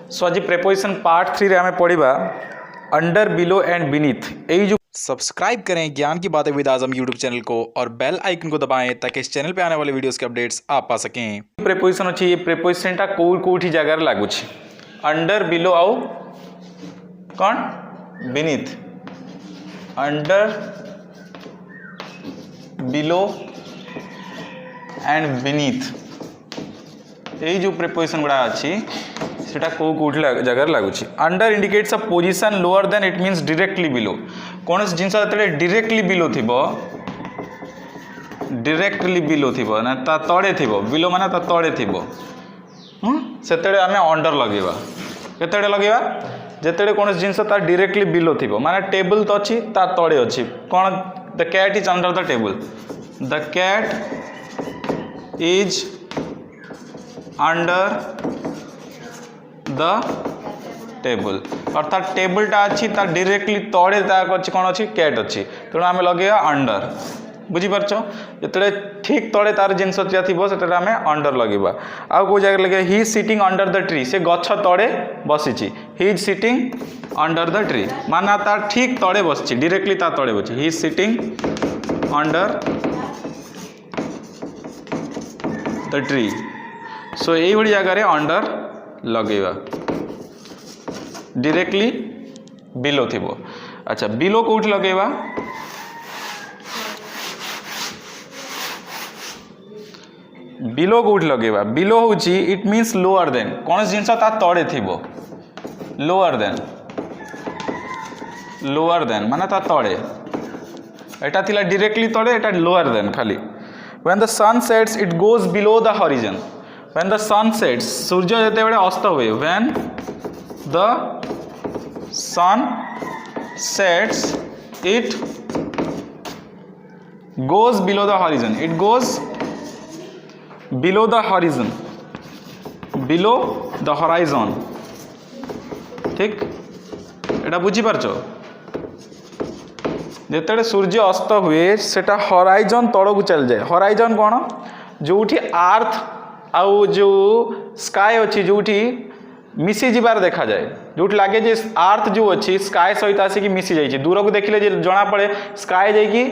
सो आज preposition part 3 रे हमें पढ़ा अंडर बिलो एंड बीनीथ। यही जो सब्सक्राइब करें ज्ञान की बातें विद आजम यूट्यूब चैनल को और बेल आइकन को दबाएं ताकि इस चैनल पे आने वाले वीडियोस के अपडेट्स आप पा सकें। प्रेपोजिशन अच्छी ये प्रेपोजिशन टा कोठी जगार लगुच अंडर बिलो आउ कौन beneath under below and beneath यही जो प्रेपोजिशन गुड़ा अच्छी सेटा कोठी जगार लगुच। Under indicates a position lower than it means directly below कौन जिनस डायरेक्टली बिलो थी डायरेक्टली बिलो थी ना ता तड़े थी बिलो माने ता तड़े थी से आम अंडर लगेगा केते लगेगा जिते कौन जिनस डायरेक्टली बिलो थी माने टेबल तो अच्छी ता तड़े अच्छी कौन the cat is under the table the cat is under the table अर्थात टेबलटा अच्छी ता डायरेक्टली तड़े अच्छी कौन अच्छी कैट अच्छी तेणु आम लगे अंडर बुझीपार जो ठीक तड़े तार जिनस थी आम अंडर लगे आउ कौ जगह लगे he sitting under the tree से गछ तड़े बसी he is sitting under the tree माना तार ठीक तड़े बस डायरेक्टली ता तड़े बस he is sitting under the tree. So यही जगार अंडर लगेगा डायरेक्टली बिलो थी। अच्छा बिलो कौट लगेगा बिलो कौट लगेगा बिलो हूँ इट मीन्स लोअर देन कौन जिनस तड़े थी लोअर देन माने ता तड़े एटा थिला डायरेक्टली तड़े एटा लोअर देन खाली। When the sun sets it goes below the horizon when the sun sets सूर्य जिते बड़े अस्त हुए when the sun sets it goes below the horizon it goes below the horizon below the horizon ठीक एटा बुझी पारछ जिते सूर्य अस्त हुए सेटा हॉराइजन तड़क चल जाए हॉराइजन कौन जोठी आर्थ आउ जो स्काय अच्छी जोठी मिसी जीवार देखा जाए जो लगे जे आर्थ जो अच्छी स्काय सहित आसिक मिसी जाइए दूर को देखले जना पड़े स्काय जाइए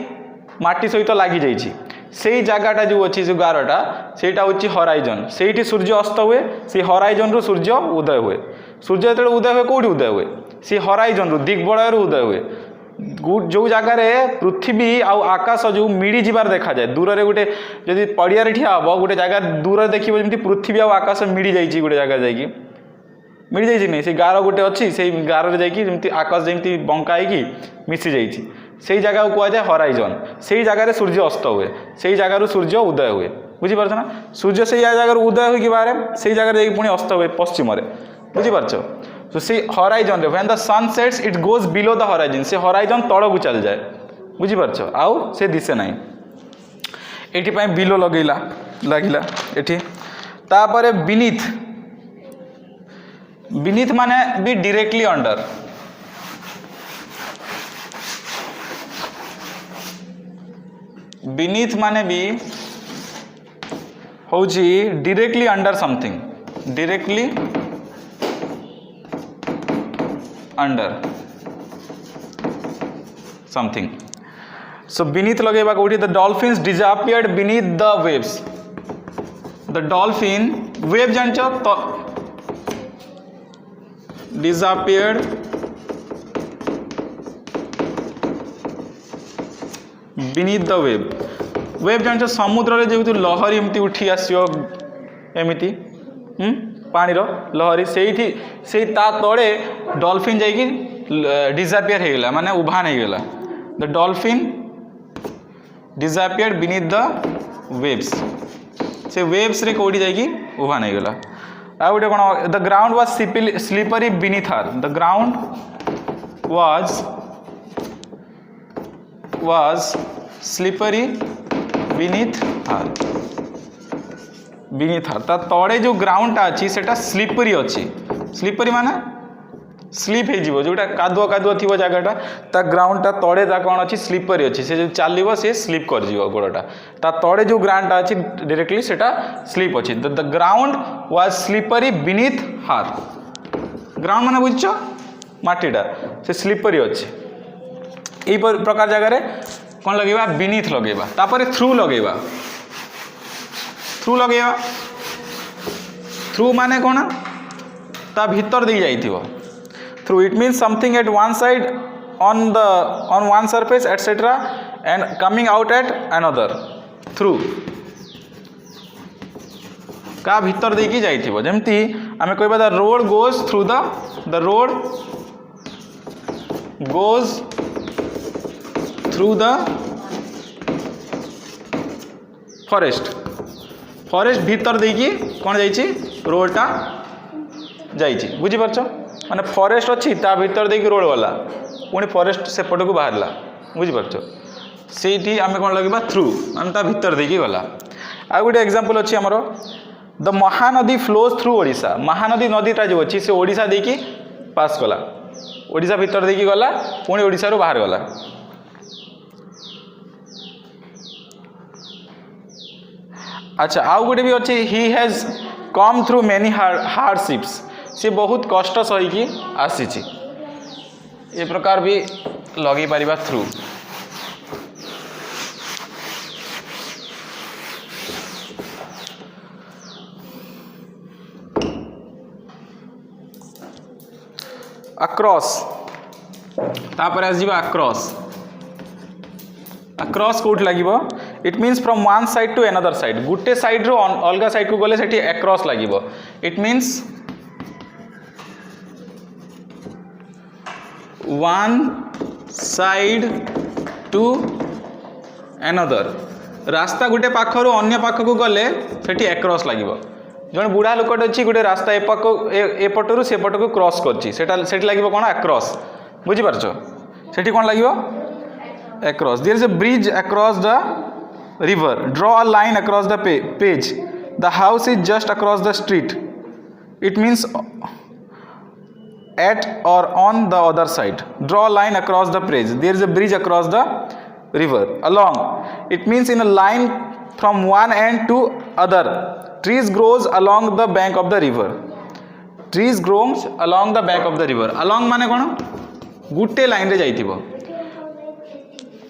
माटी सहित लगी जाइए से जगहटा जो अच्छी जो गारटा सेटा हूँ हॉराइजन से सूर्य अस्त हुए से हॉराइजन रु सूर्य उदय हुए सूर्य जो उदय हुए कौटी उदय हुए सी हॉराइजन रु दिग्बलय उदय हुए जो जगार पृथ्वी आउ आकाश जो मिड़ी जीवार देखा जाए दूर से गोटे जदि पड़िया ठिया हम गोटे जगह दूर देखिए जमी पृथ्वी आउ आकाश मिड़ी जाइए गोटे जगह जाकि मिड़ी जाइए नहीं से गार गोटे अच्छी से गार जमी आकाश जमी बंका मिसी जाइए से जगह को कहुए हॉराइजन से जगह सूर्य अस्त हुए से जगह सूर्य उदय हुए बुझीपार ना सूर्य से जगह उदय हो बाहर से जगह पुणी अस्त हुए पश्चिम बुझीपार तो सी हॉराइजन रे when the sun sets it goes below the horizon से हॉराइजन तड़क चल जाए बुझीपार आउ से दिशे ना ये बिलो लगेला लगिला एठी तापर बीनीथ बीनीथ माने भी डायरेक्टली अंडर बीनीथ माने भी हूँ directly under something directly under something. So beneath लगेगा कौटी the dolphins disappeared beneath the waves the dolphin wave जान तो डिसअपियर्ड बीनीथ द वेव जान समुद्र जो लहरी एमती उठी आसो एमती पानीर लहरी से तड़े डॉल्फिन जाकि डिसअपियर हो गला माने उभान हो गला the dolphin disappeared beneath the waves से वेव्स रे कोडी जाकि उभान हो गला आ गोटे कौन the ground was slippery beneath her the ground was slippery beneath her beneath हर ता तड़े जो ग्राउंडटा अच्छी सेटा स्लीपरी अच्छी स्लीपरी माने स्लीप हो जोटा कादुआ कादुआ थी जगहटा ता ग्राउंडटा तड़े ता कौन अच्छी स्लीपरी अच्छी से जो चलो सी स्लीप कर गोड़टा ता तड़े जो ग्राउंडटा अच्छी डायरेक्टली सेटा स्लीप अच्छी the ground was slippery beneath हार ग्राउंड माने बुझछ माटीटा से स्लीपरी अच्छे यही प्रकार जगह कौन लगेगा बीनीथ लगेगा तापर थ्रू लगेगा थ्रू माने कौन ता भीतर दी जाइथिबो through it means something at one side on one surface etc and coming out at another through का भीतर देकी जाइथिबो जेमती आमे कहबा the road goes through the road goes through the forest भीतर देकी कौन जाइछि रोडटा जाइछि बुझी परछ माने फॉरेस्ट अछि ता भीतर देकी रोड वाला पुणी फॉरेस्ट सेपट को बाहरला बुझिपार से आम कौन लगे थ्रू मान ता भीतर देकी गला आ गोटे एग्जांपल अच्छी आमर the Mahanadi flows through Odisha Mahanadi नदीटा जो अच्छी से ओडिशा देकी पास कला ओडिशा भीतर देकी गला पुणी ओडिशा रू बाहर गला अच्छा आउ गोटे भी अच्छी he has come through many hardships सी बहुत कष्ट सही आसी ये प्रकार भी लगे पारिबा थ्रू अक्रॉस तापर आस जीवा अक्रॉस कोट लागिबो it means from one side to another side गुटे साइड रो अलगा साइड को गले सेठी अक्रॉस लागिबो it means one side to another रास्ता गोटे पाखर अन्य पाख को गले सेठी अक्रॉस लागिबो जण बुढ़ा लोकट अच्छी गोटे रास्ता एपटू सेपट को क्रॉस करछि सेठी लागिबो कोन अक्रॉस बुझी पारछो सेठी कोन लागिबो across there is a bridge across the river draw a line across the page the house is just across the street it means at or on the other side draw a line across the bridge there is a bridge across the river along it means in a line from one end to other trees grows along the bank of the river trees grows along the bank of the river along माने कोन गुटे line रे जाइथिबो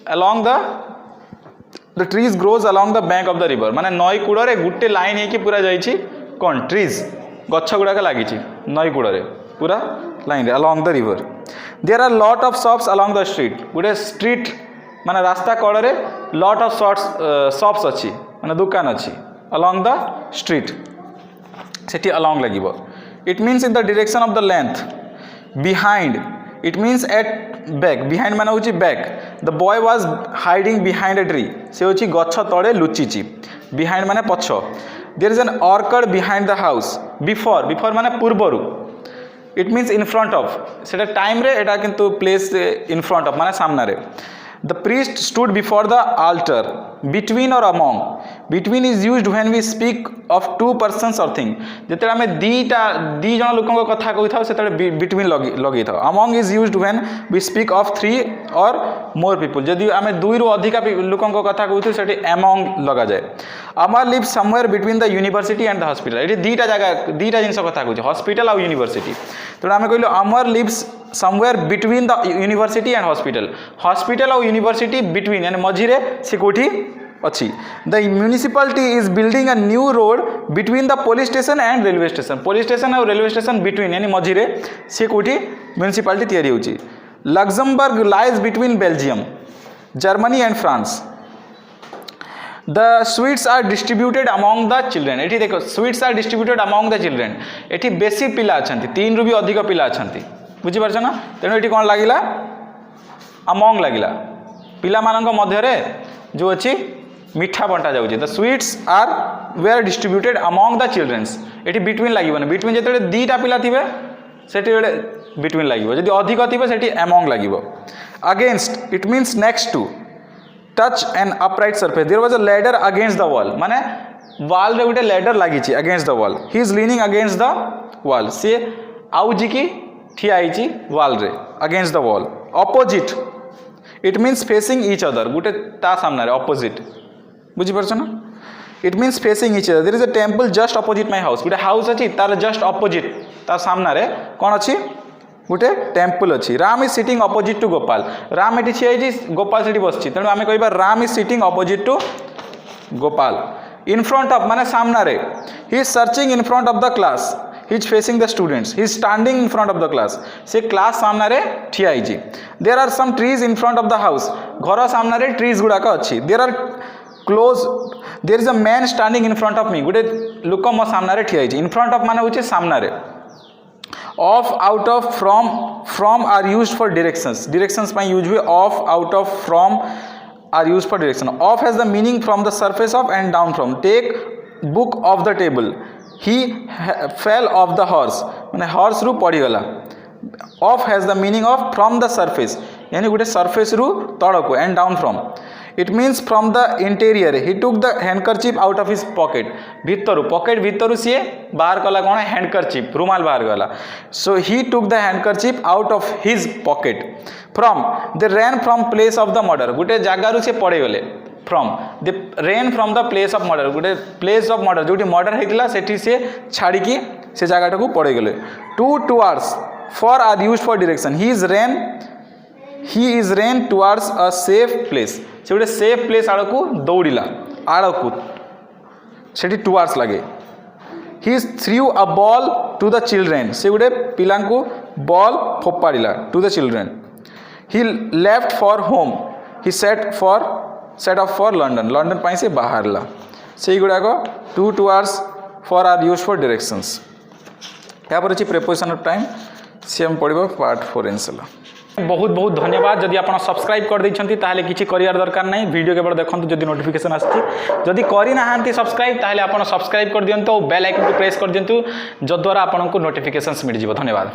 along the trees grows along the bank of the river माने नई कूड़ रे गुटे line हे कि पूरा जाइछि कोन trees गच्छ गुडा का लागिछि नई कूड़ रे पूरा line along the river there are lot of shops along the street गोटे स्ट्रीट माने रास्ता कड़ रे lot of shops अच्छी माने दुकान अच्छी along the street Sethi along लागिबो it means in the direction of the length behind it means at back behind माने होची back the boy was hiding behind a tree से होची गच्छ तळे लुचिची behind माने पछ there is an orchard behind the house before माने पूर्वरु it means in front of सेटा टाइम रे एटा किंतु प्लेस इन फ्रंट ऑफ माने सामने रे the priest stood before the altar between और among between is used when we speak of two persons और थिंग जेते आमे दी जन लोकन कथा कहि थाउ सेते बिटवीन लगे थाउ among is used when we speak of three और मोर पीपल जदि आमे दुई रु अधिका लोकन कथा कहि थाउ सेते अमंग लगा जाय Amar live somewhere between the university and the hospital एटी दीटा जिनस कथा कहि हॉस्पिटल और यूनिवर्सिटी तो आमे कहलो Amar lives somewhere between the university and hospital और यूनिवर्सिटी बिटवीन यानी मझिरे से कोठी अच्छी the municipality is building a new road between the police station and railway station और रेलवे स्टेशन बिटवीन यानी मझिरे से कोठी म्यूनिसिपालिटी तैयारी होची Luxembourg lies between Belgium Germany and फ्रांस the sweets are distributed among the children एठी देखो sweets are distributed among the children एठी बेसी पिला अछंती तीन रु भी अधिक पिला अछंती बुझी पारछ ना तेणु एठी कोन लागिला अमंग लागिला पिला मानक मध्य रे जो अछि मिठा बंटा जाउछि the sweets are were distributed among the childrens एठी बिटवीन लागिबो बिटवीन जेते दीटा पिला थिबे सेठी बिटवीन लागिबो जदि अधिक थिबे सेठी अमंग लागिबो against it means next to touch an upright surface there was a ladder against the wall माने वॉल रे गोटे लैडर लागिछि against the wall he is leaning against the wall से आउजी की ठिया आइछि वॉल रे against the wall opposite it means facing each other गोटे ता सामने रे ऑपोजिट बुझी परछ ना it means facing each other there is a temple just opposite my house गोटे हाउस अच्छी तार जस्ट अपोजिट तार सामने कौन अच्छी गोटे टेम्पल अच्छी Ram is sitting opposite to Gopal Ram ये ठिया गोपाल से बस तेणु आम कह Ram is sitting opposite to Gopal in front of माने सामने he is searching in front of the class he is facing the students he is standing in front of the class से क्लास सामने ठिया there are some trees in front of the house घर सामने trees गुड़ाक अच्छी there are close there is a man standing in front of me गोटे लोक मो सामने ठिया इन फ्रंट ऑफ माने होचे सामने off out of from are used for directions में यूज हुए off out of from are used for direction off has the meaning from the surface of and down from take book off the table he fell off the horse मैंने horse रु पड़गला off has the meaning off from the surface यानी गोटे surface रु तल को and down from it means from the interior he took the handkerchief out of his pocket भितर pocket भितर सी बाहर कला कौन हैंडकरचिप रुमाल बाहर गला so he took the handkerchief out of his pocket from they ran from place of the murder गोटे जगार से पड़ेगले from they ran from the place of murder गोटे प्लेस ऑफ मर्डर जो मर्डर होता से छाड़ी से जगह को पड़ेगले to towards for are use for direction he is rain towards a safe place से गोटे सेफ प्लेस आड़ को दौड़ा आड़ को से टुवर्ड्स लगे he threw a ball to the children से गोटे पिला बॉल फोपाड़ा to the children he left for home he set off for London पाई से बाहरला से गुड़ाक to towards for are use for directions यापर अच्छी प्रेपोजिशन ऑफ टाइम सी हम पढ़ो पार्ट 4 इनशाला बहुत बहुत धन्यवाद जदि आप सब्सक्राइब कर देइछंती ताहले किछि करियर दरकार नहीं वीडियो केवल देखंतु जदि नोटिफिकेशन आछि जदि करि नाहांती सब्सक्राइब ताहले आपण सब्सक्राइब कर दियंतु बेल आइकन को प्रेस कर दियंतु जद्वारा आपनको नोटिफिकेशंस मिल जिवो धन्यवाद।